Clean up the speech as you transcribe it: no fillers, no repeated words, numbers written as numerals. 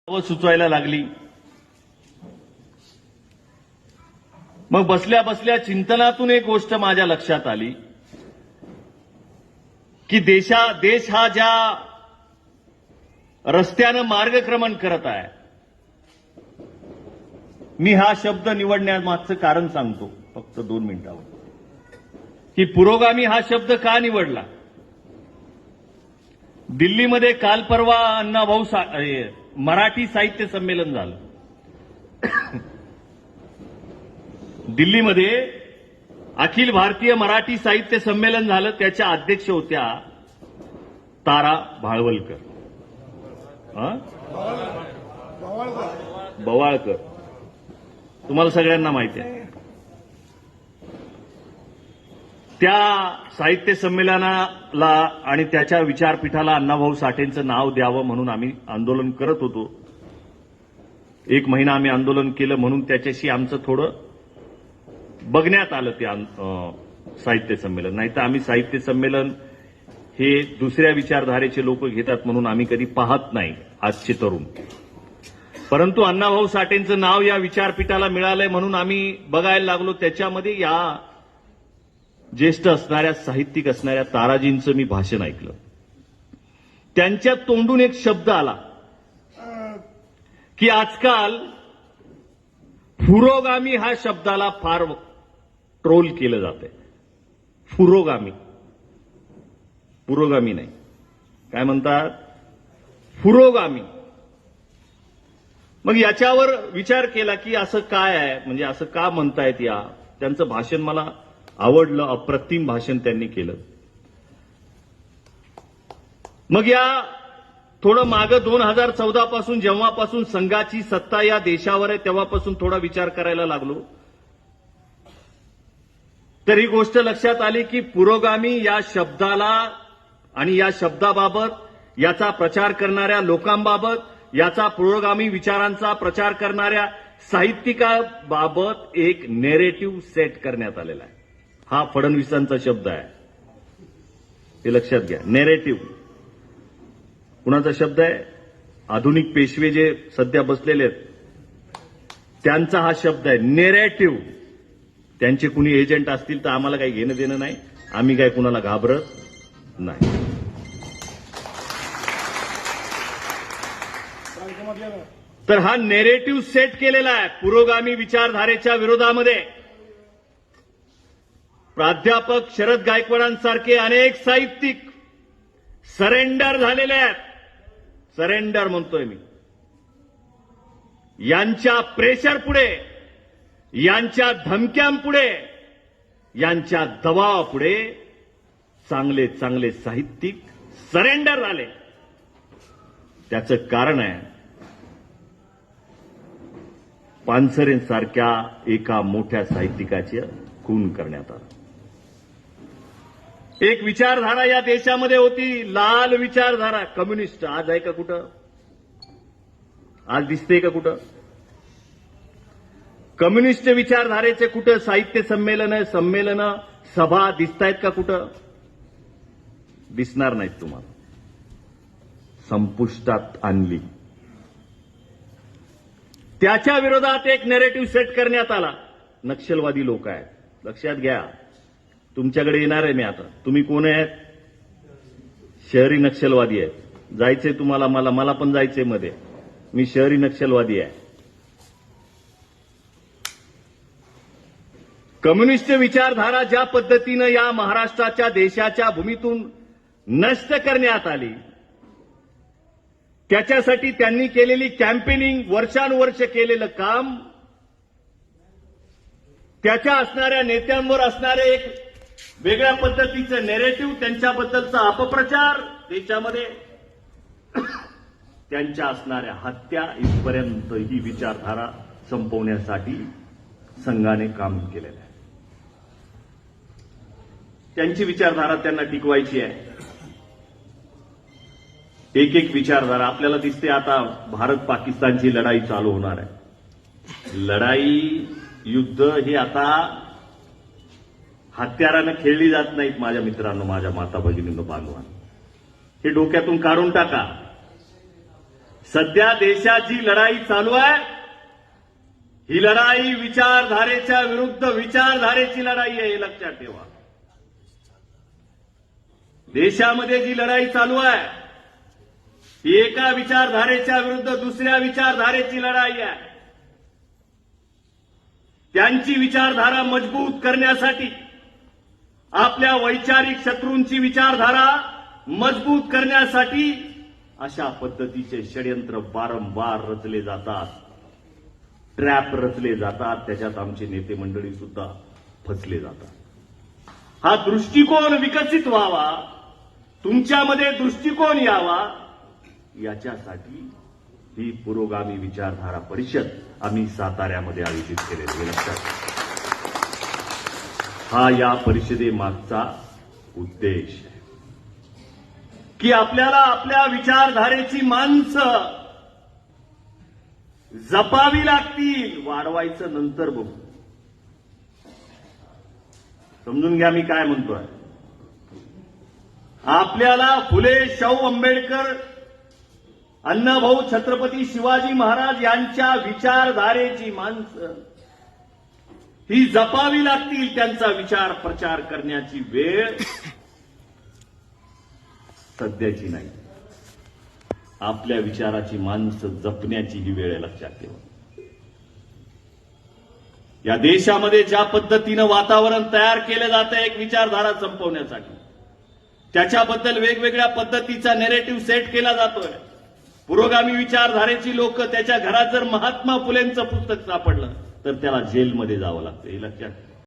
सुचवायला लागली। मग बसल्या बसल्या चिंतनातून एक गोष्ट माझ्या लक्षात आली की देश हा ज्या रस्त्यानं मार्गक्रमण करत आहे, मी हा शब्द निवडण्यामागचं कारण सांगतो फक्त 2 मिनिटावर, की पुरोगामी हा शब्द का निवडला। दिल्लीमध्ये काल परवा अण्णाभाऊ मराठी साहित्य संमेलन झालं। दिल्लीमध्ये अखिल भारतीय मराठी साहित्य संमेलन झालं। त्याच्या अध्यक्ष होत्या तारा भाळवलकर, बवाळकर, तुम्हाला सगळ्यांना माहिती आहे। त्या साहित्य संमेलनाला आणि त्याच्या विचारपीठाला अण्णाभाऊ साठेंचं नाव द्यावं म्हणून आम्ही आंदोलन करत होतो। 1 महिना आम्ही आंदोलन केलं, म्हणून त्याच्याशी आमचं थोडं बघण्यात आलं ते साहित्य संमेलन। नाही तर आम्ही साहित्य संमेलन हे दुसऱ्या विचारधारेचे लोक घेतात म्हणून आम्ही कधी पाहत नाही आजचे तरुण। परंतु अण्णाभाऊ साठेंचं नाव या विचारपीठाला मिळालंय म्हणून आम्ही बघायला लागलो। त्याच्यामध्ये या ज्येष्ठ असणाऱ्या, साहित्यिक असणाऱ्या ताराजींचं मी भाषण ऐकलं। त्यांच्या तोंडून एक शब्द आला की आजकाल पुरोगामी हा शब्दाला फार ट्रोल केलं जातंय। पुरोगामी, पुरोगामी नाही, काय म्हणतात, पुरोगामी। मग याच्यावर विचार केला की असं काय आहे, म्हणजे असं का म्हणतायत। त्यांचं भाषण मला आवडलं, अप्रतिम भाषण त्यांनी केलं। मग या थोडं मागं 2014 पासून, जेव्हापासून संघाची सत्ता या देशावर आहे, तेव्हापासून थोडा विचार करायला लागलो। तर ही गोष्ट लक्षात आली की पुरोगामी या शब्दाला आणि या शब्दाबाबत, याचा प्रचार करणाऱ्या लोकांबाबत, याचा पुरोगामी विचारांचा प्रचार करणाऱ्या साहित्यिकाबाबत एक नेरेटिव्ह सेट करण्यात आलेला आहे। हा फडणवीसांचा शब्द आहे, हे लक्षात घ्या। नेरेटिव्ह कुणाचा शब्द आहे? आधुनिक पेशवे जे सध्या बसलेले आहेत त्यांचा हा शब्द आहे, नेरेटिव्ह। त्यांचे कुणी एजंट असतील तर आम्हाला काही घेणं देणं नाही, आम्ही काय कुणाला घाबरत नाही। तर हा नेरेटिव्ह सेट केलेला आहे पुरोगामी विचारधारेच्या विरोधामध्ये। प्राध्यापक शरद गायकवाडांसारखे अनेक साहित्यिक सरेंडर झालेले आहेत। सरेंडर म्हणतोय मी। यांच्या प्रेशर पुढे, यांच्या धमक्यांपुढे, यांच्या दबावापुढे चांगले चांगले साहित्यिक सरेंडर झाले। त्याचं कारण आहे पानसरेंसारख्या एका मोठ्या साहित्यिकाचे खून करण्यात आला। एक विचारधारा या देशामध्ये होती, लाल विचारधारा, कम्युनिस्ट। आज आहे का कुठं? आज दिसते का कुठं? कम्युनिस्ट विचारधारेचे कुठं साहित्य संमेलन, सभा दिसतायत का कुठं? दिसणार नाहीत तुम्हाला। संपुष्टात आणली। त्याच्या विरोधात एक नेरेटिव्ह सेट करण्यात आला। नक्षलवादी लोक आहेत, लक्षात घ्या। तुमच्याकडे येणार आहे मी आता। तुम्ही कोण आहेत? शहरी नक्षलवादी आहेत। जायचंय तुम्हाला, मला पण जायचंय मध्ये। मी शहरी नक्षलवादी आहे। कम्युनिस्ट विचारधारा ज्या पद्धतीनं या महाराष्ट्राच्या, देशाच्या भूमीतून नष्ट करण्यात आली, त्याच्यासाठी त्यांनी केलेली कॅम्पेनिंग, वर्षानुवर्ष केलेलं काम, त्याच्या असणाऱ्या नेत्यांवर असणारे एक वेगळ्या पद्धतीचं नेरेटिव्ह, त्यांच्याबद्दलचा अपप्रचार देशामध्ये, त्यांच्या असणाऱ्या हत्या, इथपर्यंत ही विचारधारा संपवण्यासाठी संघाने काम केलेलं आहे। त्यांची विचारधारा त्यांना टिकवायची आहे। एक एक विचारधारा आपल्याला दिसते। आता भारत पाकिस्तानची लढाई चालू होणार आहे। लढाई, युद्ध हे आता हत्यारानं खेळली जात नाहीत माझ्या मित्रांनो, माझ्या माता भगिनींनो, बांधवांनो। हे डोक्यातून काढून टाका। सध्या देशाची लढाई चालू आहे. ही लढाई विचारधारेच्या विरुद्ध विचारधारेची लढाई आहे, हे लक्षात ठेवा. देशामध्ये जी लढाई चालू आहे ही एका विचारधारेच्या विरुद्ध दुसऱ्या विचारधारेची लढाई आहे. त्यांची विचारधारा मजबूत करण्यासाठी, आपल्या वैचारिक शत्रूंची विचारधारा मजबूत करण्यासाठी अशा पद्धतीचे षडयंत्र वारंवार रचले जातात, ट्रॅप रचले जातात. त्याच्यात आमचे नेते मंडळी सुद्धा फसले जातात. हा दृष्टिकोन विकसित व्हावा, तुमच्यामध्ये दृष्टिकोन यावा, याच्यासाठी ही पुरोगामी विचारधारा परिषद आम्ही साताऱ्यामध्ये आयोजित केलेली आहे. लक्षात ठेवा. हा या परिषदेमागचा उद्देश आहे की आपल्याला आपल्या विचारधारेची माणसं जपावी लागतील. वाढवायचं नंतर बघू. समजून घ्या मी काय म्हणतोय. आपल्याला फुले शाहू आंबेडकर, अण्णाभाऊ छत्रपती शिवाजी महाराज यांच्या विचारधारेची माणसं ही जपावी लागतील. त्यांचा विचार प्रचार करण्याची वेळ सध्याची नाही. आपल्या विचाराची माणसं जपण्याची ही वेळ आहे, लक्षात ठेवा. या देशामध्ये ज्या पद्धतीनं वातावरण तयार केलं जातं एक विचारधारा संपवण्यासाठी, त्याच्याबद्दल वेगवेगळ्या पद्धतीचा नेरेटिव्ह सेट केला जातोय. पुरोगामी विचारधारेची लोक, त्याच्या घरात जर महात्मा फुलेंचं पुस्तक सापडलं तर त्याला जेलमध्ये जावं लागतं, हे लक्षात